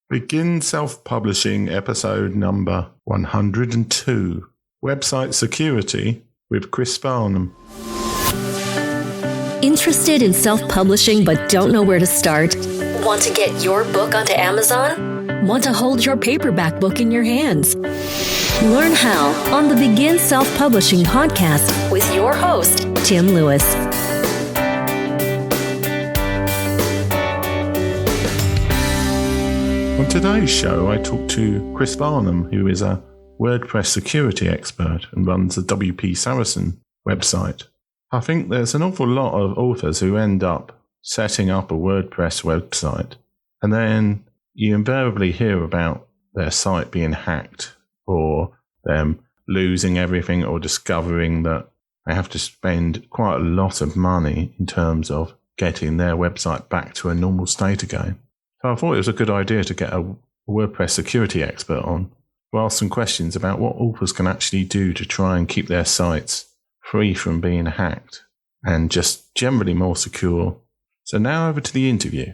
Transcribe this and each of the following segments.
Begin Self-Publishing, episode number 102. Website Security with Chris Varnom. Interested in self-publishing but don't know where to start? Want to get your book onto Amazon? Want to hold your paperback book in your hands? Learn how on the Begin Self-Publishing podcast with your host, Tim Lewis. On today's show, I talked to Chris Varnom, who is a WordPress security expert and runs the WP Saracen website. I think there's an awful lot of authors who end up setting up a WordPress website, and then you invariably hear about their site being hacked or them losing everything or discovering that they have to spend quite a lot of money in terms of getting their website back to a normal state again. So I thought it was a good idea to get a WordPress security expert on to ask some questions about what authors can actually do to try and keep their sites free from being hacked and just generally more secure. So now over to the interview.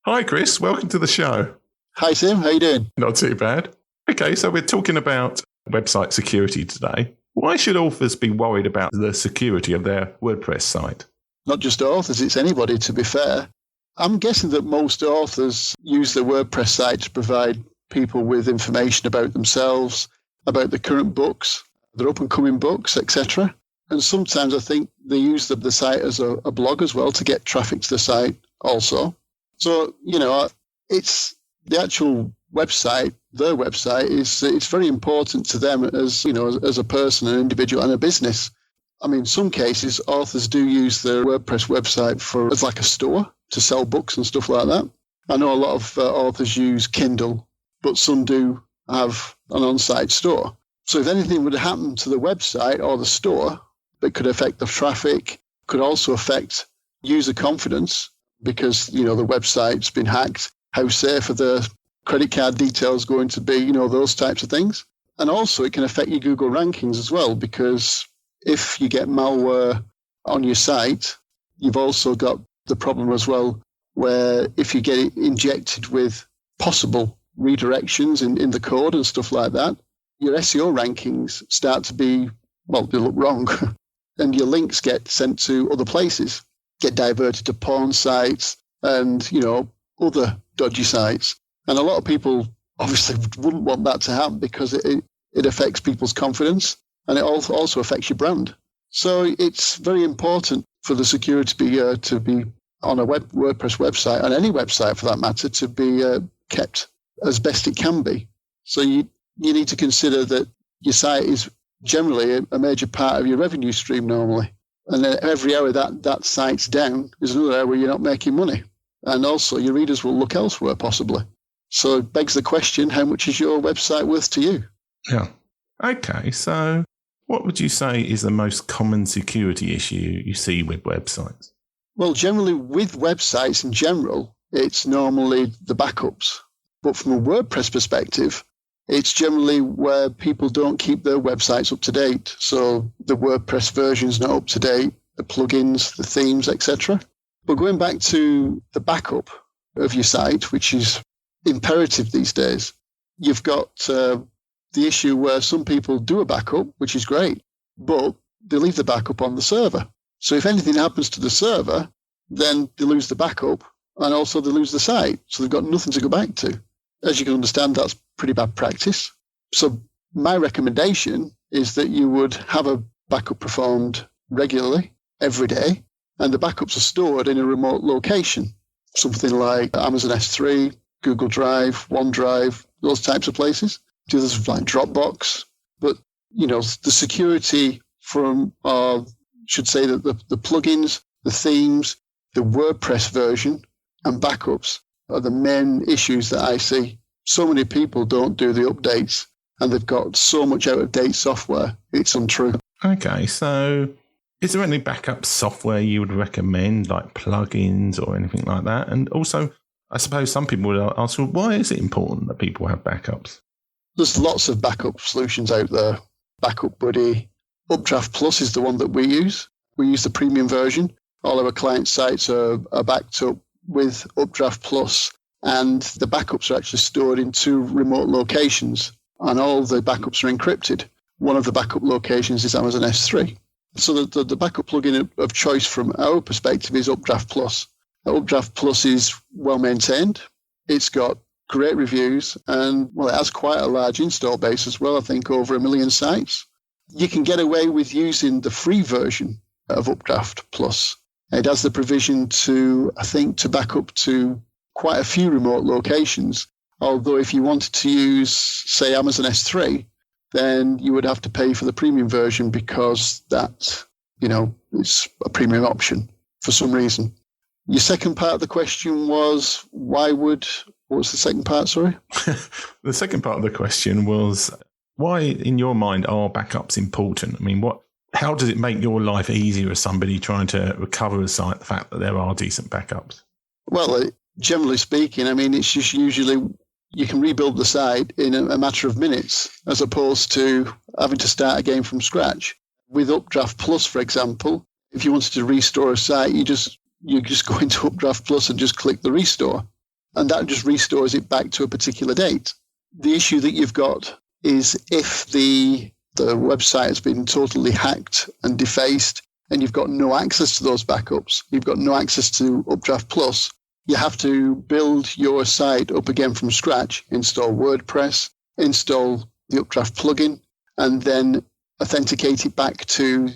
Hi, Chris. Welcome to the show. Hi, Tim. How you doing? Not too bad. Okay, so we're talking about website security today. Why should authors be worried about the security of their WordPress site? Not just authors, it's anybody, to be fair. I'm guessing that most authors use their WordPress site to provide people with information about themselves, about the current books, their up-and-coming books, etc. And sometimes I think they use the site as a blog as well to get traffic to the site also. So, it's the actual website, their website, it's very important to them as a person, an individual and a business. I mean, in some cases, authors do use their WordPress website as like a store to sell books and stuff like that. I know a lot of authors use Kindle, but some do have an on-site store. So if anything would happen to the website or the store, that could affect the traffic, could also affect user confidence because, the website's been hacked. How safe are the credit card details going to be? Those types of things. And also it can affect your Google rankings as well, because if you get malware on your site, you've also got the problem as well where if you get it injected with possible redirections in the code and stuff like that, your SEO rankings start to be, they look wrong. And your links get sent to other places, get diverted to porn sites and, other dodgy sites. And a lot of people obviously wouldn't want that to happen because it affects people's confidence and it also affects your brand. So it's very important for the security to be on a WordPress website, on any website for that matter, to be kept as best it can be. So you need to consider that your site is generally a major part of your revenue stream normally. And then every hour that site's down is another hour where you're not making money. And also your readers will look elsewhere possibly. So it begs the question, how much is your website worth to you? Yeah. Okay, so what would you say is the most common security issue you see with websites? Well, generally with websites in general, it's normally the backups. But from a WordPress perspective, it's generally where people don't keep their websites up to date. So the WordPress version's not up to date, the plugins, the themes, etc. But going back to the backup of your site, which is imperative these days, you've got the issue where some people do a backup, which is great, but they leave the backup on the server. So if anything happens to the server, then they lose the backup and also they lose the site. So they've got nothing to go back to. As you can understand, that's pretty bad practice. So my recommendation is that you would have a backup performed regularly, every day, and the backups are stored in a remote location, something like Amazon S3, Google Drive, OneDrive, those types of places. Do this like Dropbox. But, the security from, should say that the plugins, the themes, the WordPress version, and backups are the main issues that I see. So many people don't do the updates and they've got so much out-of-date software, it's untrue. Okay, so is there any backup software you would recommend, like plugins or anything like that? And also, I suppose some people would ask, well, why is it important that people have backups? There's lots of backup solutions out there. Backup Buddy. Updraft Plus is the one that we use. We use the premium version. All our client sites are backed up with Updraft Plus. and the backups are actually stored in 2 remote locations, and all the backups are encrypted. One of the backup locations is Amazon S3. So the backup plugin of choice from our perspective is Updraft Plus. Updraft Plus is well maintained. It's got great reviews, and it has quite a large install base as well. I think over 1 million sites. You can get away with using the free version of Updraft Plus. It has the provision to back up to quite a few remote locations. Although if you wanted to use, say, Amazon S3, then you would have to pay for the premium version because that, it's a premium option for some reason. Your second part of the question was, what was the second part, sorry? The second part of the question was, why, in your mind, are backups important? I mean, how does it make your life easier as somebody trying to recover a site, the fact that there are decent backups? Well, generally speaking, it's just usually you can rebuild the site in a matter of minutes as opposed to having to start again from scratch. With Updraft Plus, for example, if you wanted to restore a site, you just go into Updraft Plus and just click the restore, and that just restores it back to a particular date. The issue that you've got is if the website has been totally hacked and defaced and you've got no access to those backups, you've got no access to Updraft Plus, you have to build your site up again from scratch, install WordPress, install the Updraft plugin, and then authenticate it back to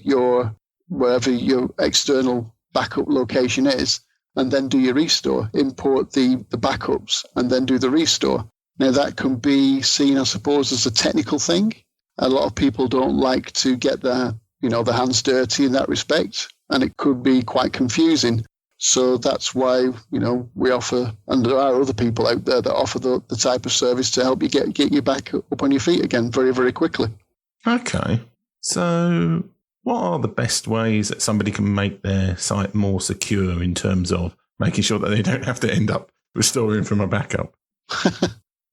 wherever your external backup location is, and then do your restore, import the backups, and then do the restore. Now, that can be seen, I suppose, as a technical thing. A lot of people don't like to get their hands dirty in that respect, and it could be quite confusing. So that's why, we offer, and there are other people out there that offer the type of service to help you get you back up on your feet again very, very quickly. Okay. So what are the best ways that somebody can make their site more secure in terms of making sure that they don't have to end up restoring from a backup?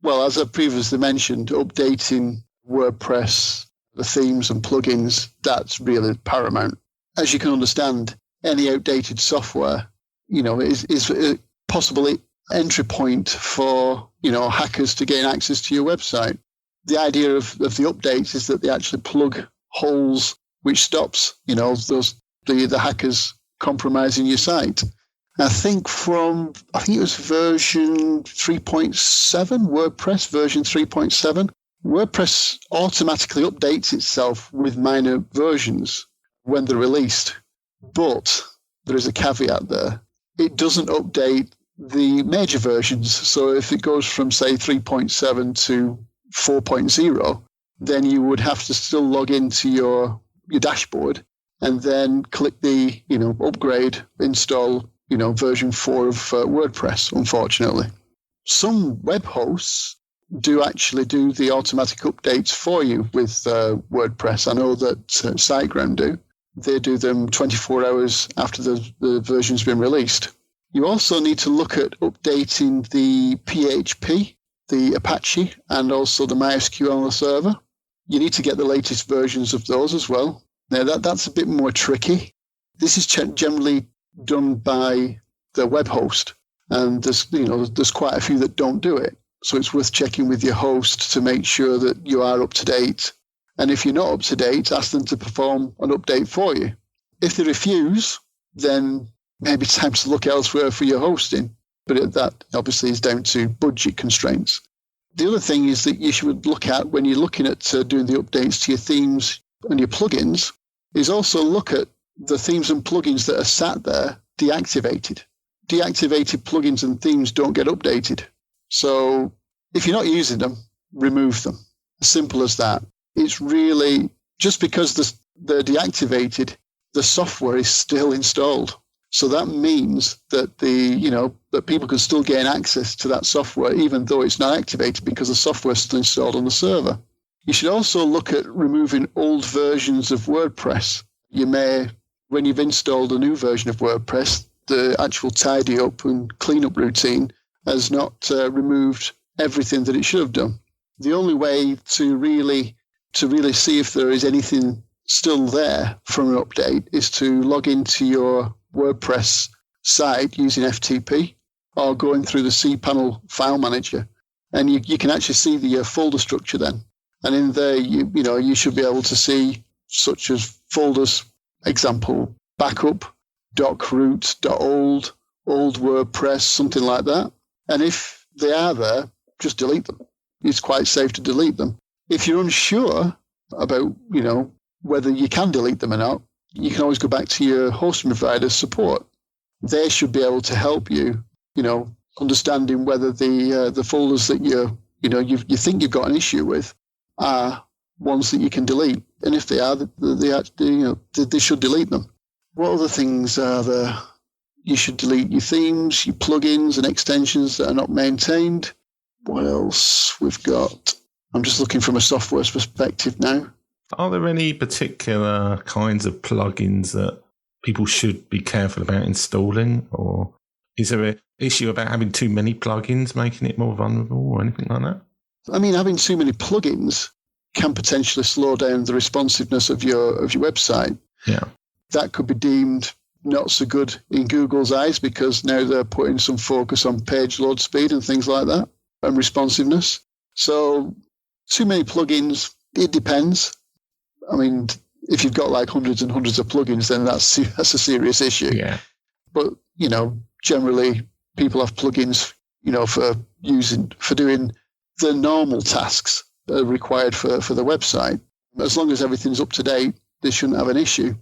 Well, as I previously mentioned, updating WordPress, the themes and plugins, that's really paramount. As you can understand, any outdated software, is a possible entry point for, hackers to gain access to your website. The idea of the updates is that they actually plug holes which stops, the hackers compromising your site. I think it was version 3.7, WordPress version 3.7. WordPress automatically updates itself with minor versions when they're released, but there is a caveat there. It doesn't update the major versions. So if it goes from, say, 3.7 to 4.0, then you would have to still log into your dashboard and then click the, upgrade, install, version 4 of WordPress, unfortunately. Some web hosts do actually do the automatic updates for you with WordPress. I know that SiteGround do. They do them 24 hours after the version's been released. You also need to look at updating the PHP, the Apache, and also the MySQL on the server. You need to get the latest versions of those as well. Now, that's a bit more tricky. This is generally done by the web host, and there's quite a few that don't do it. So it's worth checking with your host to make sure that you are up to date. And if you're not up to date, ask them to perform an update for you. If they refuse, then maybe it's time to look elsewhere for your hosting. But that obviously is down to budget constraints. The other thing is that you should look at when you're looking at doing the updates to your themes and your plugins, is also look at the themes and plugins that are sat there deactivated. Deactivated plugins and themes don't get updated. So if you're not using them, remove them. As simple as that. It's really just because they're deactivated, the software is still installed. So that means that that people can still gain access to that software even though it's not activated because the software is still installed on the server. You should also look at removing old versions of WordPress. You may, when you've installed a new version of WordPress, the actual tidy up and cleanup routine has not removed everything that it should have done. The only way to really see if there is anything still there from an update is to log into your WordPress site using FTP or going through the cPanel file manager. And you can actually see the folder structure then. And in there, you should be able to see such as folders, example, backup, doc.root, .old, old WordPress, something like that. And if they are there, just delete them. It's quite safe to delete them. If you're unsure about, whether you can delete them or not, you can always go back to your hosting provider's support. They should be able to help you, understanding whether the folders that you think you've got an issue with are ones that you can delete. And if they are, they should delete them. What other things are there? You should delete your themes, your plugins and extensions that are not maintained. What else we've got? I'm just looking from a software perspective now. Are there any particular kinds of plugins that people should be careful about installing? Or is there an issue about having too many plugins making it more vulnerable or anything like that? I mean, having too many plugins can potentially slow down the responsiveness of your website. Yeah. That could be deemed not so good in Google's eyes because now they're putting some focus on page load speed and things like that and responsiveness. So too many plugins, it depends. I mean, if you've got like hundreds and hundreds of plugins, then that's a serious issue. Yeah. But, generally people have plugins, for doing the normal tasks that are required for the website. As long as everything's up to date, they shouldn't have an issue.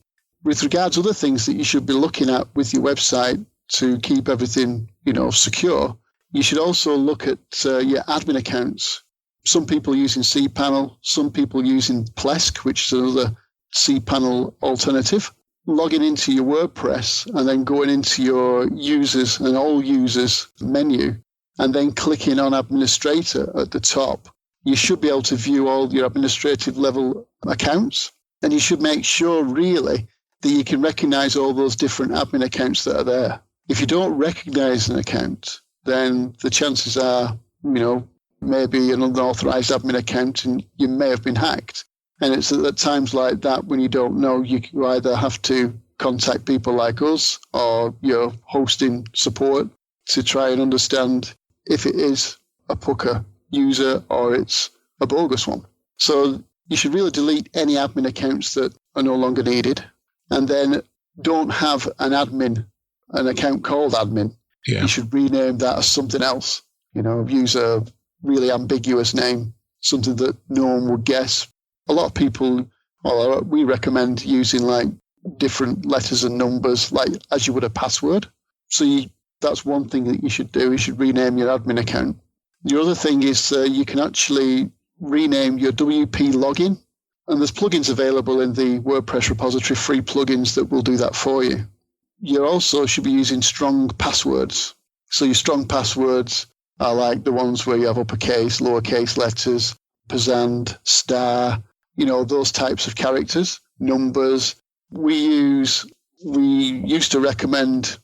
With regards to other things that you should be looking at with your website to keep everything, secure, you should also look at your admin accounts. Some people are using cPanel, some people using Plesk, which is another cPanel alternative. Logging into your WordPress and then going into your users and all users menu and then clicking on administrator at the top, you should be able to view all your administrative level accounts. And you should make sure really that you can recognize all those different admin accounts that are there. If you don't recognize an account, then the chances are, maybe an unauthorized admin account and you may have been hacked. And it's at times like that when you don't know, you either have to contact people like us or your hosting support to try and understand if it is a pucker user or it's a bogus one. So you should really delete any admin accounts that are no longer needed and then don't have an account called admin. Yeah. You should rename that as something else. Use a really ambiguous name, something that no one would guess. A lot of people, we recommend using like different letters and numbers, like as you would a password. So that's one thing that you should do. You should rename your admin account. The other thing is you can actually rename your WP login. And there's plugins available in the WordPress repository, free plugins that will do that for you. You also should be using strong passwords. So your strong passwords are like the ones where you have uppercase, lowercase letters, percent, star, those types of characters, numbers. We used to recommend,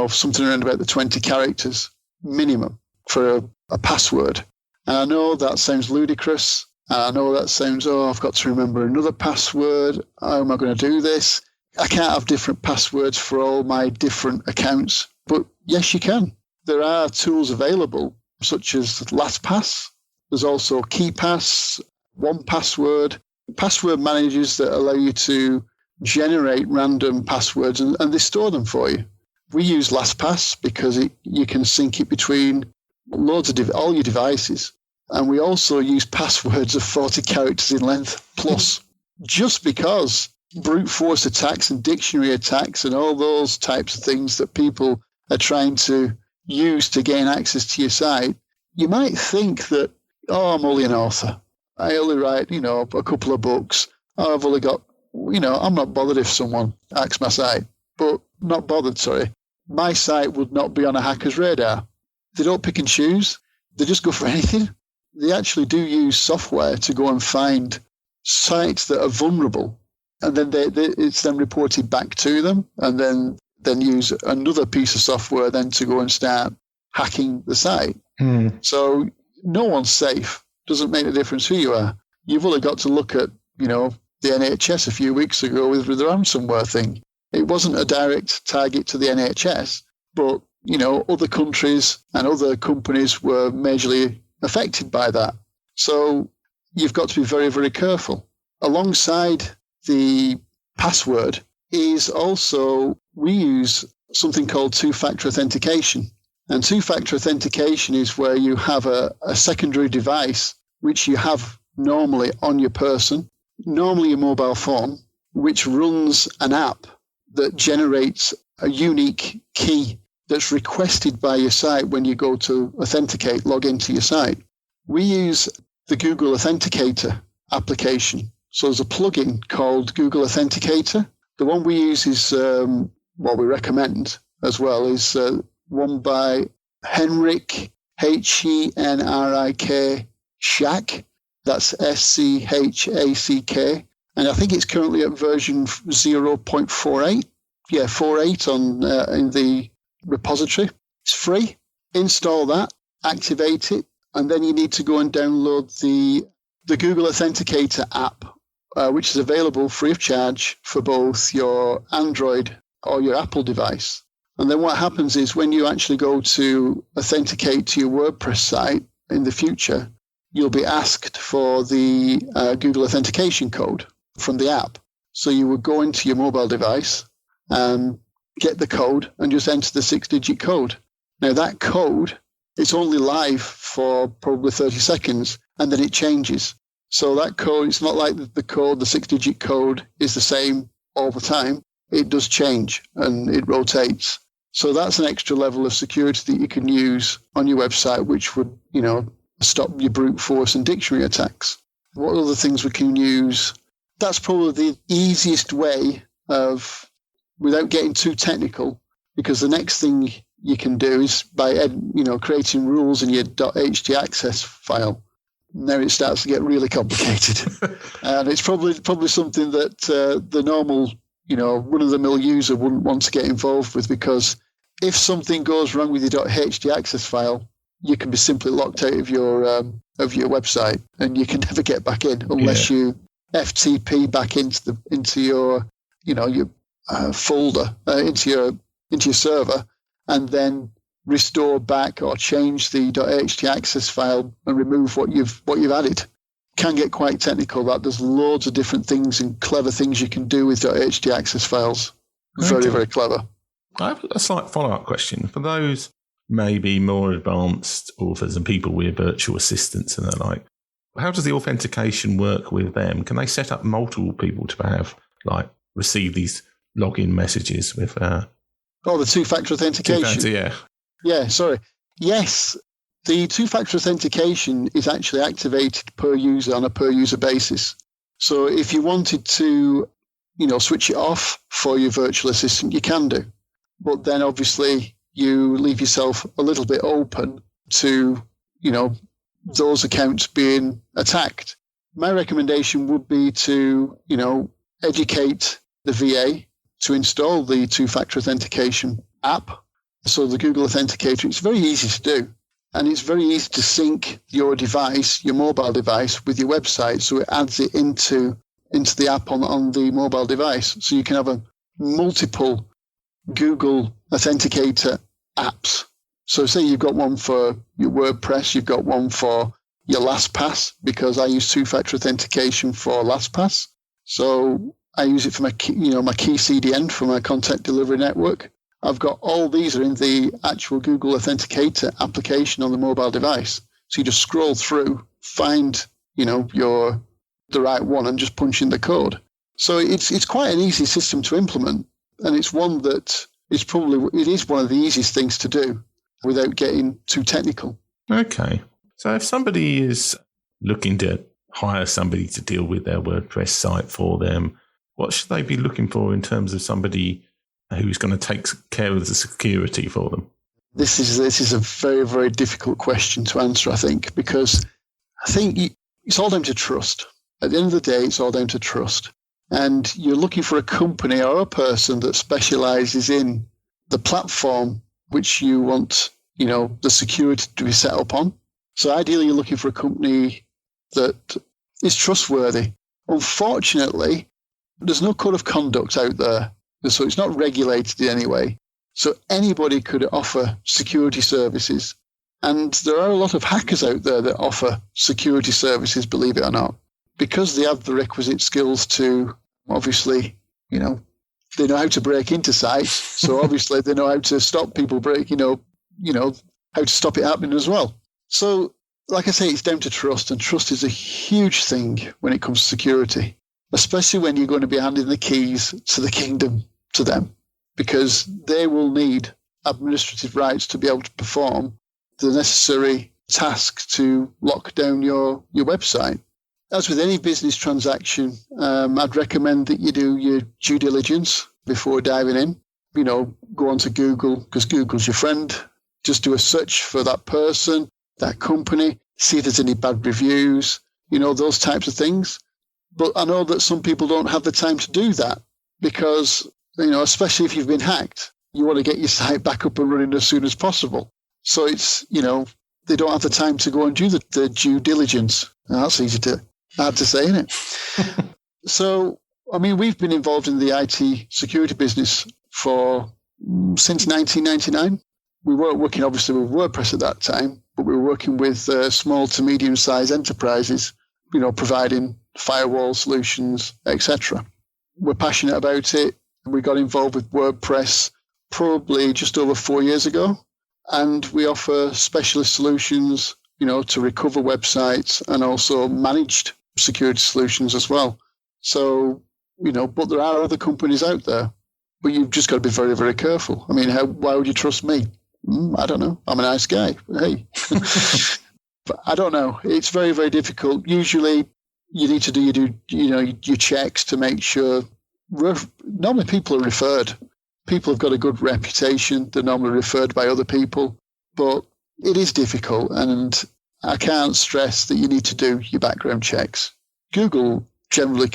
something around about the 20 characters minimum for a password. And I know that sounds ludicrous. And I know that sounds, I've got to remember another password. How am I going to do this? I can't have different passwords for all my different accounts. But yes, you can. There are tools available, such as LastPass. There's also KeePass, 1Password, password managers that allow you to generate random passwords and they store them for you. We use LastPass because you can sync it between loads of all your devices. And we also use passwords of 40 characters in length plus, just because brute force attacks and dictionary attacks and all those types of things that people are trying to use to gain access to your site. You might think that, I'm only an author. I only write, a couple of books. I've only got, I'm not bothered if someone hacks my site. But not bothered, sorry. My site would not be on a hacker's radar. They don't pick and choose. They just go for anything. They actually do use software to go and find sites that are vulnerable. And then it's then reported back to them and then use another piece of software then to go and start hacking the site. So no one's safe. Doesn't make a difference who you are. You've only got to look at, the NHS a few weeks ago with the ransomware thing. It wasn't a direct target to the NHS, but other countries and other companies were majorly affected by that. So you've got to be very, very careful. Alongside the password is also, we use something called two-factor authentication. And two-factor authentication is where you have a secondary device which you have normally on your person, normally your mobile phone, which runs an app that generates a unique key that's requested by your site when you go to authenticate, log into your site. We use the Google Authenticator application. So there's a plugin called Google Authenticator. The one we use is, what we recommend as well, is one by Henrik, Henrik Schack. That's Schack. And I think it's currently at version 0.48. Yeah, 48 on in the repository. It's free. Install that, activate it, and then you need to go and download the Google Authenticator app, which is available free of charge for both your Android or your Apple device. And then what happens is when you actually go to authenticate to your WordPress site in the future, you'll be asked for the Google Authentication code from the app. So you would go into your mobile device and get the code and just enter the 6-digit code. Now that code, it's only live for probably 30 seconds and then it changes. So that code, it's not like the 6-digit code is the same all the time. It does change and it rotates. So that's an extra level of security that you can use on your website, which would, stop your brute force and dictionary attacks. What other things we can use? That's probably the easiest way of, without getting too technical, because the next thing you can do is by creating rules in your .htaccess file. Now it starts to get really complicated, and it's probably something that the normal run-of-the-mill user wouldn't want to get involved with, because if something goes wrong with your .htaccess file, you can be simply locked out of your website, and you can never get back in unless you FTP back into your folder into your server, and then restore back or change the .htaccess file and remove what you've added. Can get quite technical. That there's loads of different things and clever things you can do with .htaccess files. Very, very clever. I have a slight follow-up question for those maybe more advanced authors and people with virtual assistants and the like. How does the authentication work with them? Can they set up multiple people to have receive these login messages with? The two-factor authentication. Yeah. Sorry. Yes, the two-factor authentication is actually activated per user on a per user basis. So if you wanted to, switch it off for your virtual assistant, you can do. But then obviously you leave yourself a little bit open to, those accounts being attacked. My recommendation would be to, educate the VA to install the two-factor authentication app. So the Google Authenticator, it's very easy to do. And it's very easy to sync your device, your mobile device, with your website. So it adds it into the app on the mobile device. So you can have a multiple Google Authenticator apps. So say you've got one for your WordPress, you've got one for your LastPass, because I use two-factor authentication for LastPass. So I use it for my key CDN for my content delivery network. I've got all these are in the actual Google Authenticator application on the mobile device. So you just scroll through, find, the right one and just punch in the code. So it's quite an easy system to implement. And it's one that is it is one of the easiest things to do without getting too technical. Okay. So if somebody is looking to hire somebody to deal with their WordPress site for them, what should they be looking for in terms of somebody who's going to take care of the security for them? This is a very, very difficult question to answer, I think, because I think it's all down to trust. At the end of the day, it's all down to trust. And you're looking for a company or a person that specializes in the platform which you want, the security to be set up on. So ideally, you're looking for a company that is trustworthy. Unfortunately, there's no code of conduct out there. So it's not regulated in any way. So anybody could offer security services. And there are a lot of hackers out there that offer security services, believe it or not, because they have the requisite skills to, obviously, they know how to break into sites. So obviously they know how to stop people breaking, how to stop it happening as well. So, like I say, it's down to trust, and trust is a huge thing when it comes to security, especially when you're going to be handing the keys to the kingdom to them, because they will need administrative rights to be able to perform the necessary tasks to lock down your website. As with any business transaction, I'd recommend that you do your due diligence before diving in. Go onto Google, because Google's your friend. Just do a search for that person, that company, see if there's any bad reviews, those types of things. But I know that some people don't have the time to do that because, especially if you've been hacked, you want to get your site back up and running as soon as possible. So it's, they don't have the time to go and do the due diligence. Now, that's hard to say, isn't it? So, we've been involved in the IT security business since 1999. We weren't working, obviously, with WordPress at that time, but we were working with small to medium-sized enterprises, providing firewall solutions, etc. We're passionate about it. We got involved with WordPress probably just over 4 years ago, and we offer specialist solutions, to recover websites and also managed security solutions as well. So, but there are other companies out there, but you've just got to be very, very careful. Why would you trust me? I don't know. I'm a nice guy. Hey. But I don't know. It's very, very difficult. Usually you need to do your checks to make sure. Normally people are referred. People have got a good reputation. They're normally referred by other people. But it is difficult, and I can't stress that you need to do your background checks. Google generally,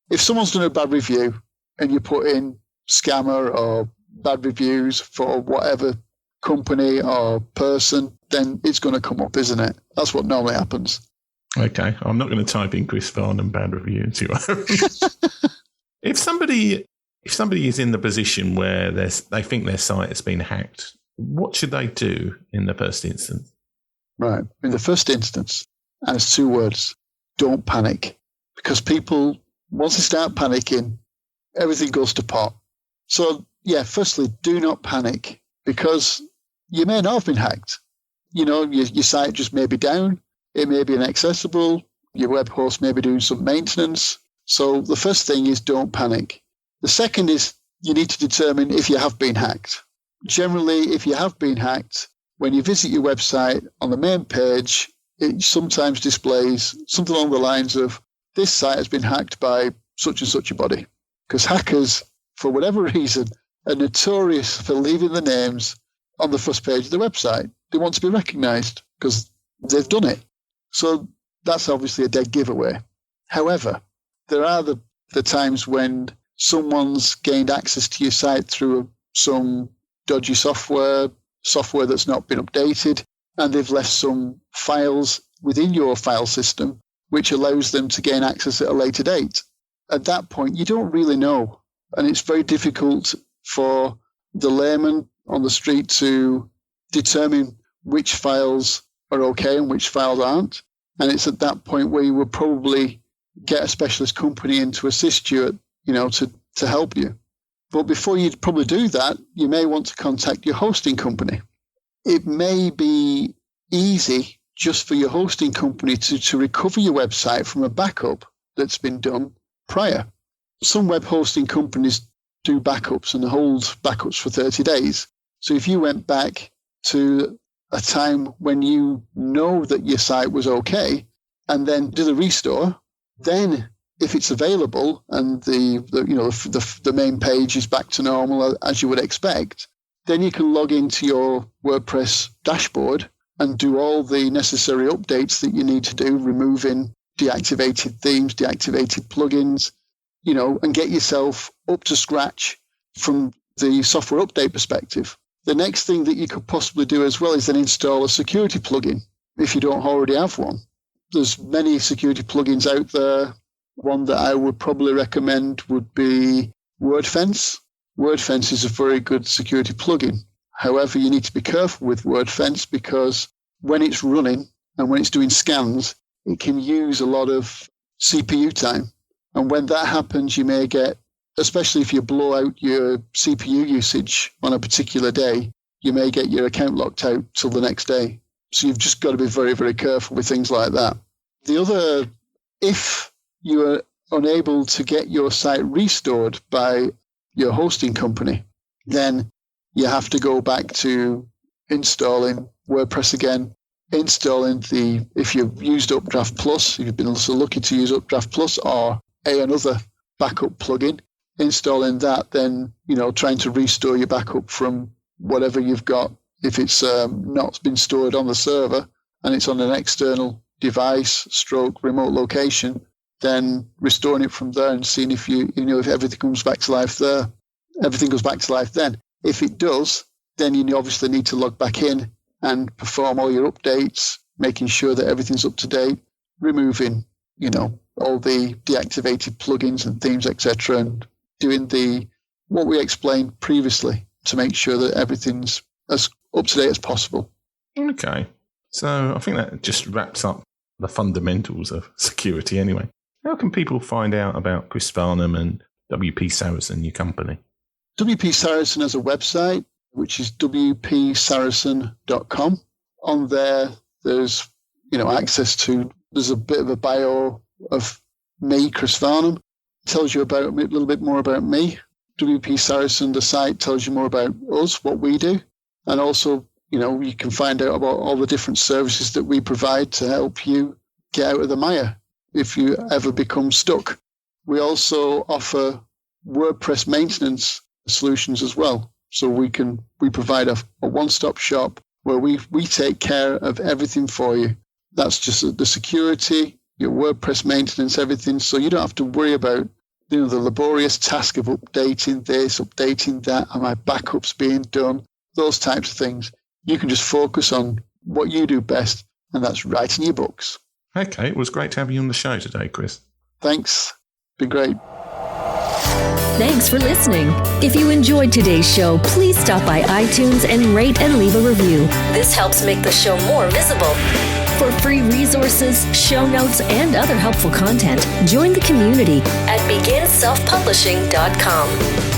if someone's done a bad review and you put in scammer or bad reviews for whatever company or person, then it's going to come up, isn't it? That's what normally happens. Okay, I'm not going to type in Chris Varnom bad review and see what happens. If somebody is in the position where they think their site has been hacked, what should they do in the first instance? Right. In the first instance, and it's 2 words, don't panic. Because people, once they start panicking, everything goes to pot. So, firstly, do not panic, because you may not have been hacked. Your site just may be down. It may be inaccessible. Your web host may be doing some maintenance. So the first thing is don't panic. The second is you need to determine if you have been hacked. Generally, if you have been hacked, when you visit your website on the main page, it sometimes displays something along the lines of, this site has been hacked by such and such a body. Because hackers, for whatever reason, are notorious for leaving the names on the first page of the website. They want to be recognized because they've done it. So that's obviously a dead giveaway. However, there are the times when someone's gained access to your site through some dodgy software that's not been updated, and they've left some files within your file system which allows them to gain access at a later date. At that point, you don't really know, and it's very difficult for the layman on the street to determine which files are okay and which files aren't. And it's at that point where you would probably get a specialist company in to assist you, to help you. But before you'd probably do that, you may want to contact your hosting company. It may be easy just for your hosting company to recover your website from a backup that's been done prior. Some web hosting companies do backups and hold backups for 30 days. So if you went back to a time when you know that your site was okay and then do the restore, then if it's available and the main page is back to normal as you would expect, then you can log into your WordPress dashboard and do all the necessary updates that you need to do, removing deactivated themes, deactivated plugins, and get yourself up to scratch from the software update perspective. The next thing that you could possibly do as well is then install a security plugin if you don't already have one. There's many security plugins out there. One that I would probably recommend would be WordFence. WordFence is a very good security plugin. However, you need to be careful with WordFence because when it's running and when it's doing scans, it can use a lot of CPU time. And when that happens, you may get, especially if you blow out your CPU usage on a particular day, you may get your account locked out till the next day. So you've just got to be very, very careful with things like that. The other, if you are unable to get your site restored by your hosting company, then you have to go back to installing WordPress again, installing if you've used Updraft Plus, if you've been also lucky to use Updraft Plus or another backup plugin, installing that, then, trying to restore your backup from whatever you've got. If it's not been stored on the server and it's on an external device / remote location, then restoring it from there and seeing if if everything comes back to life there. Everything goes back to life then. If it does, then you obviously need to log back in and perform all your updates, making sure that everything's up to date, removing, all the deactivated plugins and themes, etc., and doing what we explained previously to make sure that everything's as up to date as possible. Okay. So I think that just wraps up the fundamentals of security anyway. How can people find out about Chris Varnom and WP Saracen, your company? WP Saracen has a website, which is wpsaracen.com. On there, there's, access to, there's a bit of a bio of me, Chris Varnom. It tells you a little bit more about me. WP Saracen, the site, tells you more about us, what we do. And also, you can find out about all the different services that we provide to help you get out of the mire if you ever become stuck. We also offer WordPress maintenance solutions as well. So we provide a one-stop shop where we take care of everything for you. That's just the security, your WordPress maintenance, everything. So you don't have to worry about the laborious task of updating this, updating that, and my backups being done, those types of things. You can just focus on what you do best, and that's writing your books. Okay, it was great to have you on the show today, Chris. Thanks. Been great. Thanks for listening. If you enjoyed today's show, please stop by iTunes and rate and leave a review. This helps make the show more visible. For free resources, show notes, and other helpful content, join the community at beginselfpublishing.com.